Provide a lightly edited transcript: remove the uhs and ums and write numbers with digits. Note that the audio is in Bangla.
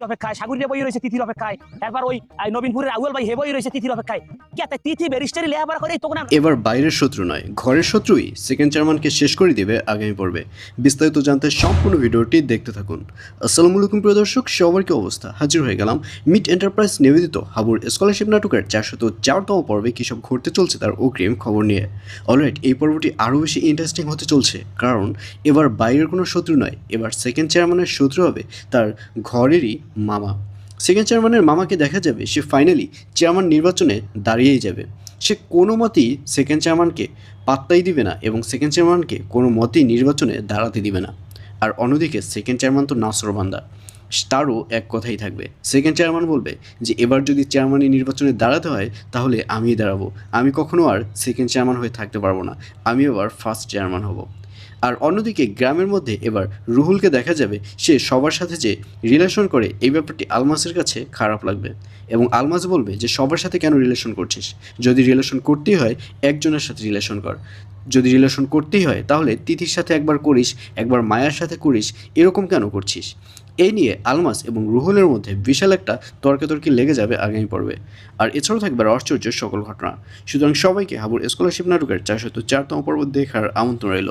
অপেক্ষায়, সাগরিয়া বই রয়েছে তিথির অপেক্ষায়, তারপর ওই নবীনপুরের আউয়াল ভাই হে বই রয়েছে তিথির অপেক্ষায়। কে তিথি ব্যারিস্টারি লেখাপড়া করে তখন এবার বাইরের শত্রু নয়, ঘরের শত্রুই সেকেন্ড চেয়ারম্যানকে শেষ করে দিবে আগামী পর্বে। বিস্তারিত জানতে সম্পূর্ণ ভিডিওটি দেখতে থাকুন। আসসালামু আলাইকুম প্রিয় দর্শক, সবার কি অবস্থা? হাজির হয়ে গেলাম মিট এন্টারপ্রাইজ নিবেদিত হাবুর স্কলারশিপ নাটকের 404তম পর্বে কী সব ঘটতে চলছে তার অগ্রিম খবর নিয়ে। অলরাইট, এই পর্বটি আরও বেশি ইন্টারেস্টিং হতে চলছে, কারণ এবার বাইরের কোনো শত্রু নয়, এবার সেকেন্ড চেয়ারম্যানের শত্রু হবে তার ঘরেরই মামা। সেকেন্ড চেয়ারম্যানের মামাকে দেখা যাবে সে ফাইনালি চেয়ারম্যান নির্বাচনে দাঁড়িয়েই যাবে। সে কোনো মতেই সেকেন্ড চেয়ারম্যানকে পাত্তাই দিবে না এবং সেকেন্ড চেয়ারম্যানকে কোনো মতেই নির্বাচনে দাঁড়াতে দিবে না। আর অন্যদিকে সেকেন্ড চেয়ারম্যান তো নাসরবান্দা, তারও এক কথাই থাকবে। সেকেন্ড চেয়ারম্যান বলবে যে এবার যদি চেয়ারম্যানের নির্বাচনে দাঁড়াতে হয় তাহলে আমিই দাঁড়াবো, আমি কখনো আর সেকেন্ড চেয়ারম্যান হয়ে থাকতে পারবো না, আমি এবার ফার্স্ট চেয়ারম্যান হব। আর অন্যদিকে গ্রামের মধ্যে এবার রুহুলকে দেখা যাবে সে সবার সাথে যে রিলেশন করে, এই ব্যাপারটি আলমাসের কাছে খারাপ লাগবে এবং আলমাস বলবে যে সবার সাথে কেন রিলেশন করছিস, যদি রিলেশন করতেই হয় একজনের সাথে রিলেশন কর, যদি রিলেশন করতেই হয় তাহলে তিথির সাথে একবার করিস, একবার মায়ার সাথে করিস, এরকম কেন করছিস। এই নিয়ে আলমাস এবং রুহুলের মধ্যে বিশাল একটা তর্কাতর্কি লেগে যাবে আগামী পর্বে। আর এছাড়াও থাকবে আশ্চর্যের সকল ঘটনা। সুতরাং সবাইকে হাবুর স্কলারশিপ নাটকের 404তম পর্ব দেখার আমন্ত্রণ রইল।